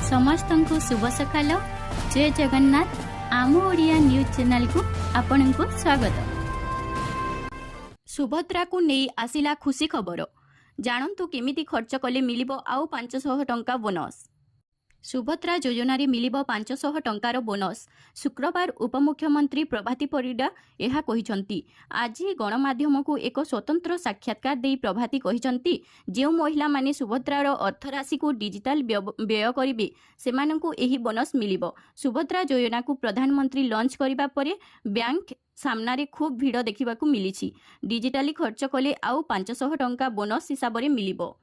समस्तंकु शुभ सकाल। जय जगन्नाथ। आम ओडिया न्यूज चैनल को आपनकु स्वागत। सुभद्रा को नहीं आसिला खुशी खबर। जानंतु केमिति खर्च कले मिलिबो आउ 500 टंका बोनस। सुभद्रा योजन मिलिबो 500 टंकार बोनस। शुक्रवार उपमुख्यमंत्री प्रभाती परिडा यह कहिसंती। आज गणमाध्यम को एक स्वतंत्र साक्षात्कार दे प्रभाती कहिसंती जो महिला माने सुभद्रार अर्थराशि को डिजिटल व्यय करिवे सेमानंकु एही बोनस मिलिबो। सुभद्रा योजना को प्रधानमंत्री लॉन्च करिबा परे बैंक सामने खूब भीड़ देखा मिली। डिजिटाली खर्च कले आउ 500 टंका बोनस हिसाब से मिलिबो।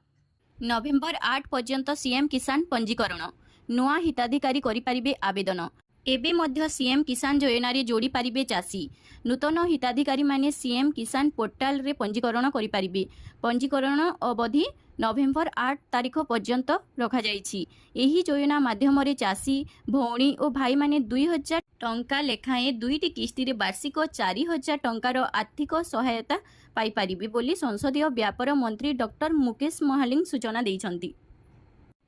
नवेम्बर 8 पर्यंत सीएम किसान पंजीकरण। नुआ हिताधिकारी करिपारिबे आवेदन। एबे मध्य सीएम किसान योजना रे जोड़ी पारिबे चासी। नूतन हिताधिकारी माने सीएम किसान पोर्टाल रे पंजीकरण करिपारिबे। पंजीकरण अवधि नवेम्बर 8 तारिख पर्यंत रखा जाइछि। एही योजना माध्यम रे चासी भौणी और भाई माने 2000 टंका लेखाएं दुईटी किस्ती रे वार्षिक 4000 टंकार आर्थिक सहायता पाई पारिबे बोली संसदीय व्यापार मंत्री डॉक्टर मुकेश महालिंग सूचना दैछंती।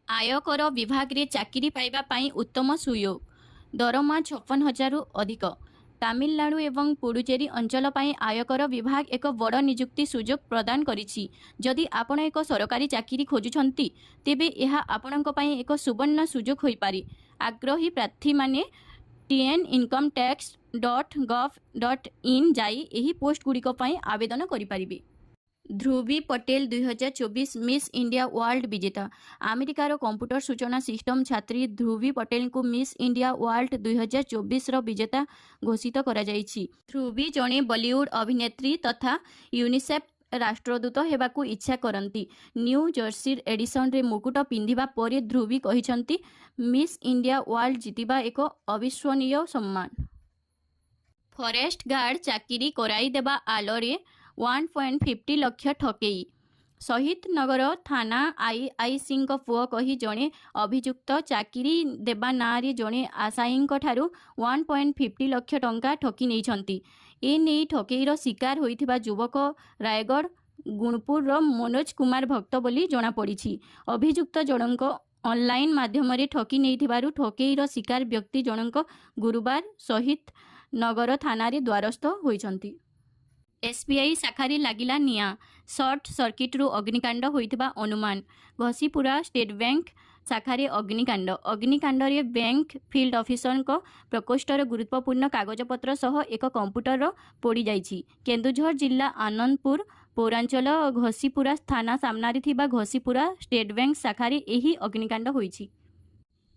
आयकर विभाग रे चाकरी पाइबा पाई उत्तम सुयोग। दरमा 56,000 रु अधिक। तामिलनाडु एवं पुडुचेरी अंचल पाई आयकर विभाग एक बड़ नियुक्ति सुजोग प्रदान करिछि। जदि आपण एक सरकारी चाकरी खोजुछंती तेबे एहा आपणक पाई एक सुवर्ण सुजोग होई पारि। आग्रही प्रार्थी माने tnincometax.gov.in जाई एही पोस्ट गुड़िक पाई आवेदन करि पारिबे। ध्रुवी पटेल 2024 मिस इंडिया वर्ल्ड विजेता। अमेरिकार कंप्यूटर सूचना सिस्टम छात्री ध्रुवी पटेल को मिस इंडिया वर्ल्ड 2024 रो विजेता घोषित करा जाइछि। ध्रुवी जणे बॉलीवुड अभिनेत्री तथा यूनिसेफ राष्ट्रदूत हेबाकू इच्छा करती। न्यू जर्सी एडिशन रे मुकुट पिंधिबा परे ध्रुवी कहिसंती मिस इंडिया वर्ल्ड जितिबा एक अविश्वनीय सम्मान। फॉरेस्ट गार्ड चाकरी कराई देबा आलोरे 1.50 लाख ठकेई। शहीद नगर थाना आईआईसी पुओ कही जड़े अभियुक्त चाकरी देबा ना रे जड़े आशायी ठारू 1.50 लाख टंका ठकी नहीं। एने ठकेईर शिकार होइथिबा युवक रायगढ़ गुणपुर मनोज कुमार भक्त बोली जना पड़ी। अभियुक्त जनक ऑनलाइन माध्यम रे ठकी नहीं ठकेईर शिकार व्यक्ति जनक गुरुवार शहीद नगर थाना रे द्वारस्थ होइछंती। एसबीआई शाखारी लागिला निया। सर्ट सर्किट रु अग्निकांड होइथिबा अनुमान। घसीपुरा स्टेट बैंक शाखारे अग्निकांड रे बैंक फील्ड ऑफिसर को प्रकोष्ठर गुरुत्वपूर्ण कागजपत्र सह एक कंप्यूटर पोड़ी जाइछि। केन्दुझर जिला आनंदपुर पौरांचल घसीपुरा थाना सामनारे थिबा घसीपुरा स्टेट बैंक शाखारे एही अग्निकांड होइछि।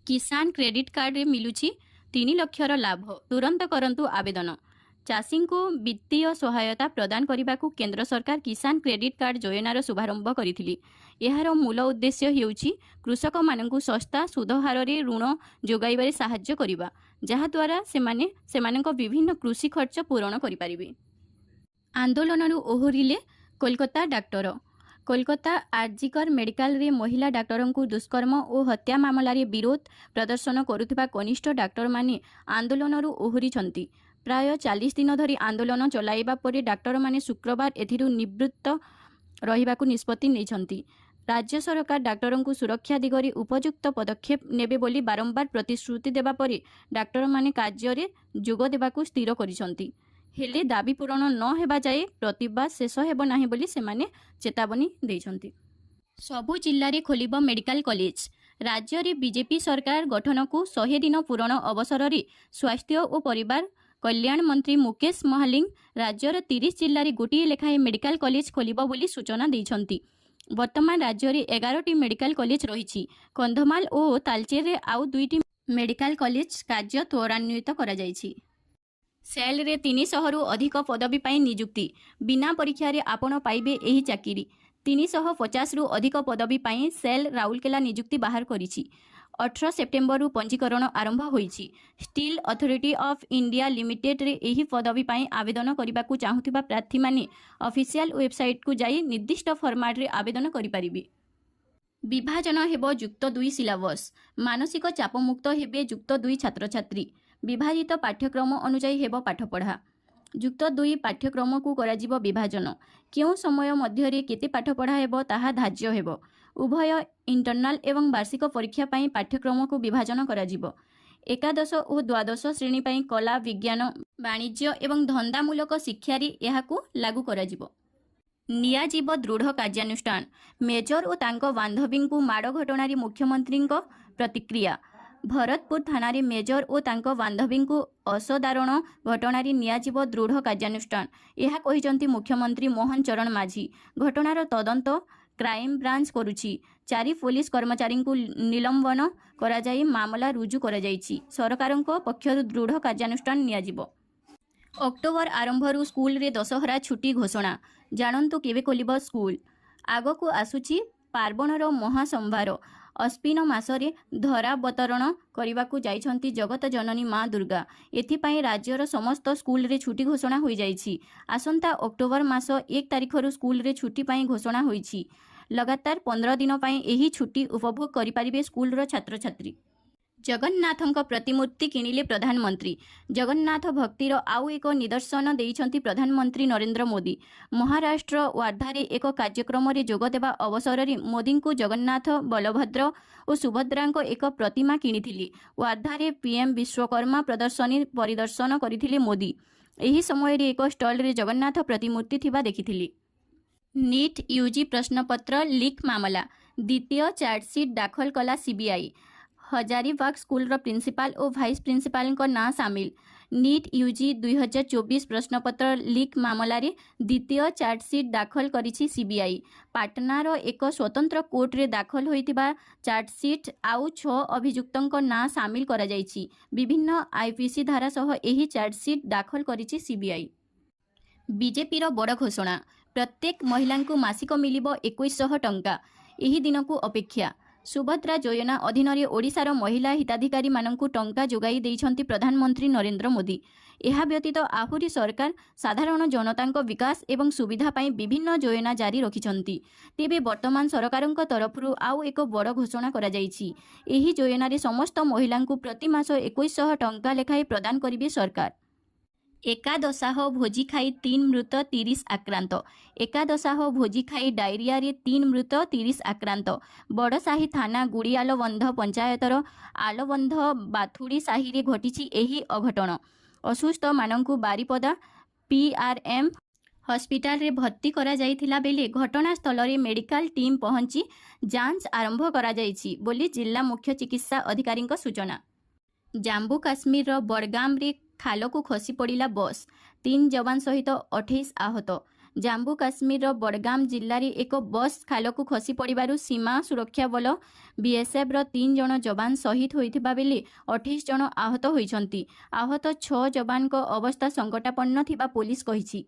किसान क्रेडिट कार्ड रे मिलुछि 3 लाखर लाभ। तुरंत करंतु आवेदन। चाषी को वित्तीय सहायता प्रदान करने को केंद्र सरकार किसान क्रेडिट कार्ड योजनार शुभारंभ करथिले। यार मूल उद्देश्य हेउछि कृषक मानकु सस्ता सुध हार रे ऋण जोगाइबारे साहाय्य करिबा, जहा द्वारा सेमानक विभिन्न कृषि खर्च पूरण करि पारिबे। आंदोलनरु ओहरिले कोलकाता डाक्टर। कोलकाता आरजीकर मेडिकल रे महिला डाक्टर को दुष्कर्म और हत्या मामला रे विरोध प्रदर्शन करुथिबा कनिष्ठ डाक्टर माने आंदोलनरु ओहरिछंती। प्राय 40 दिन धरी आंदोलन चलाइबा परे डाक्टर माने शुक्रवार एथिरु निवृत्त रहिबाकू निष्पत्ति नेछंती। राज्य सरकार डाक्टर को सुरक्षा दिगरे उपयुक्त पदक्षेप नेबे बोली बारंबार प्रतिश्रुति देबा परे डाक्टर माने कार्य रे जोग देबाकू स्थिर करिसंती। हेले दाबी पूरण न हेबा जाए प्रतिबाद शेष हेबो नाही बोली सेमाने चेतावनी दैछंती। सबु जिल्ला रे खोलिबो मेडिकल कॉलेज। राज्य रे बीजेपी सरकार गठन को 100 दिन पूरण अवसर रे स्वास्थ्य और परिवार कल्याण मंत्री मुकेश महालिंग राज्यर 30 जिल्ला रे गोटिए लेखाएं मेडिकल कॉलेज खोलिबो बोली सूचना दैछंती। वर्तमान राज्य रे 11टी मेडिकल कॉलेज रहिछि। कंधमाल और तालचेर रे आउ 2टी मेडिकल कॉलेज कार्य त्वरान्वित करा जाइछि। सेल रे 300 रु अधिक पदवी पाई नियुक्ति। बिना परीक्षा रे आपण पाइबे एही चाकरी। 350 रु अधिक पदवी पाई सेल राउरकेला नियुक्ति बाहर करिछि। 18 सेप्टेम्बर रु पंजीकरण आरंभ होइछि। Steel Authority of India Limited रे एही पदवी पाई आवेदन करिबाकू चाहुथिबा प्रार्थी माने ऑफिशियल वेबसाइट को जाई निर्दिष्ट फॉर्मेट रे आवेदन करि पारिबे। विभाजन हेबो युक्त 2 सिलेबस। मानसिक चापमुक्त हेबे युक्त 2 छात्र छात्री। विभाजित पाठ्यक्रम अनुसार हेबो पाठपढ़ा। युक्त 2 पाठ्यक्रम को कराजिबो विभाजन। केउ समय मध्य रे केते पाठपढ़ा हेबो ताहा धार्य हेबो। ଉଭୟ ଇଣ୍ଟରନାଲ ଏବଂ ବାର୍ଷିକ ପରୀକ୍ଷା ପାଇଁ ପାଠ୍ୟକ୍ରମକୁ ବିଭାଜନ କରାଯିବ। ଏକାଦଶ ଓ ଦ୍ୱାଦଶ ଶ୍ରେଣୀ ପାଇଁ କଲା, ବିଜ୍ଞାନ, ବାଣିଜ୍ୟ ଏବଂ ଧନ୍ଦାମୂଳକ ଶିକ୍ଷାରେ ଏହାକୁ ଲାଗୁ କରାଯିବ। ନିଆଯିବ ଦୃଢ଼ କାର୍ଯ୍ୟାନୁଷ୍ଠାନ। ମେଜର ଓ ତାଙ୍କ ବାନ୍ଧବୀଙ୍କୁ ମାଡ଼ ଘଟଣାରେ ମୁଖ୍ୟମନ୍ତ୍ରୀଙ୍କ ପ୍ରତିକ୍ରିୟା। ଭରତପୁର ଥାନାରେ ମେଜର ଓ ତାଙ୍କ ବାନ୍ଧବୀଙ୍କୁ ଅସାଧାରଣ ଘଟଣାରେ ନିଆଯିବ ଦୃଢ଼ କାର୍ଯ୍ୟାନୁଷ୍ଠାନ, ଏହା କହିଛନ୍ତି ମୁଖ୍ୟମନ୍ତ୍ରୀ ମୋହନ ଚରଣ ମାଝୀ। ଘଟଣାର ତଦନ୍ତ କ୍ରାଇମବ୍ରାଞ୍ଚ କରୁଛି। 4 ପୋଲିସ କର୍ମଚାରୀଙ୍କୁ ନିଲମ୍ବନ କରାଯାଇ ମାମଲା ରୁଜୁ କରାଯାଇଛି। ସରକାରଙ୍କ ପକ୍ଷରୁ ଦୃଢ଼ କାର୍ଯ୍ୟାନୁଷ୍ଠାନ ନିଆଯିବ। ଅକ୍ଟୋବର ଆରମ୍ଭରୁ ସ୍କୁଲରେ ଦଶହରା ଛୁଟି ଘୋଷଣା। ଜାଣନ୍ତୁ କେବେ ଖୋଲିବ ସ୍କୁଲ। ଆଗକୁ ଆସୁଛି ପାର୍ବଣର ମହାସମ୍ଭାର। ଅଶ୍ୱିନ ମାସରେ ଧରାବତରଣ କରିବାକୁ ଯାଇଛନ୍ତି ଜଗତ ଜନନୀ ମା ଦୁର୍ଗା। ଏଥିପାଇଁ ରାଜ୍ୟର ସମସ୍ତ ସ୍କୁଲରେ ଛୁଟି ଘୋଷଣା ହୋଇଯାଇଛି। ଆସନ୍ତା ଅକ୍ଟୋବର ମାସ 1 ତାରିଖରୁ ସ୍କୁଲରେ ଛୁଟି ପାଇଁ ଘୋଷଣା ହୋଇଛି। ଲଗାତାର 15 ଦିନ ପାଇଁ ଏହି ଛୁଟି ଉପଭୋଗ କରିପାରିବେ ସ୍କୁଲର ଛାତ୍ରଛାତ୍ରୀ। ଜଗନ୍ନାଥଙ୍କ ପ୍ରତିମୂର୍ତ୍ତି କିଣିଲେ ପ୍ରଧାନମନ୍ତ୍ରୀ। ଜଗନ୍ନାଥ ଭକ୍ତିର ଆଉ ଏକ ନିଦର୍ଶନ ଦେଇଛନ୍ତି ପ୍ରଧାନମନ୍ତ୍ରୀ ନରେନ୍ଦ୍ର ମୋଦି। ମହାରାଷ୍ଟ୍ର ୱାର୍ଦ୍ଧାରେ ଏକ କାର୍ଯ୍ୟକ୍ରମରେ ଯୋଗଦେବା ଅବସରରେ ମୋଦିଙ୍କୁ ଜଗନ୍ନାଥ, ବଳଭଦ୍ର ଓ ସୁଭଦ୍ରାଙ୍କ ଏକ ପ୍ରତିମା କିଣିଥିଲି। ୱାର୍ଦ୍ଧାରେ ପିଏମ୍ ବିଶ୍ୱକର୍ମା ପ୍ରଦର୍ଶନୀ ପରିଦର୍ଶନ କରିଥିଲେ ମୋଦି। ଏହି ସମୟରେ ଏକ ଷ୍ଟଲରେ ଜଗନ୍ନାଥ ପ୍ରତିମୂର୍ତ୍ତି ଥିବା ଦେଖିଥିଲି। ନିଟ୍ ୟୁଜି ପ୍ରଶ୍ନପତ୍ର ଲିକ୍ ମାମଲା। ଦ୍ୱିତୀୟ ଚାର୍ଜସିଟ୍ ଦାଖଲ କଲା ସିବିଆଇ। ହଜାରିବାଗ ସ୍କୁଲର ପ୍ରିନ୍ସିପାଲ ଓ ଭାଇସ୍ ପ୍ରିନ୍ସିପାଲଙ୍କ ନାଁ ସାମିଲ। ନିଟ୍ ୟୁଜି 2024 ପ୍ରଶ୍ନପତ୍ର ଲିକ୍ ମାମଲାରେ ଦ୍ୱିତୀୟ ଚାର୍ଜସିଟ୍ ଦାଖଲ କରିଛି ସିବିଆଇ। ପାଟନାର ଏକ ସ୍ୱତନ୍ତ୍ର କୋର୍ଟରେ ଦାଖଲ ହୋଇଥିବା ଚାର୍ଜସିଟ୍ ଆଉ 6 ଅଭିଯୁକ୍ତଙ୍କ ନାଁ ସାମିଲ କରାଯାଇଛି। ବିଭିନ୍ନ ଆଇପିସି ଧାରା ସହ ଏହି ଚାର୍ଜସିଟ୍ ଦାଖଲ କରିଛି ସିବିଆଇ। ବିଜେପିର ବଡ଼ ଘୋଷଣା। ପ୍ରତ୍ୟେକ ମହିଳାଙ୍କୁ ମାସିକ ମିଳିବ 2100 ଟଙ୍କା। ଏହି ଦିନକୁ ଅପେକ୍ଷା। ସୁଭଦ୍ରା ଯୋଜନା ଅଧୀନରେ ଓଡ଼ିଶାର ମହିଳା ହିତାଧିକାରୀମାନଙ୍କୁ ଟଙ୍କା ଯୋଗାଇ ଦେଇଛନ୍ତି ପ୍ରଧାନମନ୍ତ୍ରୀ ନରେନ୍ଦ୍ର ମୋଦି। ଏହା ବ୍ୟତୀତ ଆହୁରି ସରକାର ସାଧାରଣ ଜନତାଙ୍କ ବିକାଶ ଏବଂ ସୁବିଧା ପାଇଁ ବିଭିନ୍ନ ଯୋଜନା ଜାରି ରଖିଛନ୍ତି। ତେବେ ବର୍ତ୍ତମାନ ସରକାରଙ୍କ ତରଫରୁ ଆଉ ଏକ ବଡ଼ ଘୋଷଣା କରାଯାଇଛି। ଏହି ଯୋଜନାରେ ସମସ୍ତ ମହିଳାଙ୍କୁ ପ୍ରତି ମାସ 2100 ଟଙ୍କା ଲେଖାଏଁ ପ୍ରଦାନ କରିବେ ସରକାର। ଏକାଦଶାହ ଭୋଜି ଖାଇ 3 ମୃତ 30 ଆକ୍ରାନ୍ତ। ଏକାଦଶାହ ଭୋଜି ଖାଇ ଡାଇରିଆରେ 3 ମୃତ 30 ଆକ୍ରାନ୍ତ। ବଡ଼ସାହି ଥାନା ଗୁଡ଼ିଆଲବନ୍ଧ ପଞ୍ଚାୟତର ଆଲବନ୍ଧ ବାଥୁଡ଼ି ସାହିରେ ଘଟିଛି ଏହି ଅଘଟଣ। ଅସୁସ୍ଥମାନଙ୍କୁ ବାରିପଦା PRM ହସ୍ପିଟାଲରେ ଭର୍ତ୍ତି କରାଯାଇଥିଲା ବେଳେ ଘଟଣାସ୍ଥଳରେ ମେଡିକାଲ ଟିମ୍ ପହଞ୍ଚି ଯାଞ୍ଚ ଆରମ୍ଭ କରାଯାଇଛି ବୋଲି ଜିଲ୍ଲା ମୁଖ୍ୟ ଚିକିତ୍ସା ଅଧିକାରୀଙ୍କ ସୂଚନା। ଜାମ୍ମୁ କାଶ୍ମୀରର ବଡ଼ଗାମରେ ଖାଲକୁ ଖସି ପଡ଼ିଲା ବସ୍। 3 ଯବାନ ସହିତ 28 ଆହତ। ଜାମ୍ମୁ କାଶ୍ମୀରର ବଡ଼ଗାମ ଜିଲ୍ଲାରେ ଏକ ବସ୍ ଖାଲକୁ ଖସି ପଡ଼ିବାରୁ ସୀମା ସୁରକ୍ଷା ବଳ BSFର 3 ଜଣ ଯବାନ ଶହୀଦ ହୋଇଥିବା ବେଳେ 28 ଜଣ ଆହତ ହୋଇଛନ୍ତି। ଆହତ 6 ଯବାନଙ୍କ ଅବସ୍ଥା ସଂକଟାପନ୍ନ ଥିବା ପୋଲିସ କହିଛି।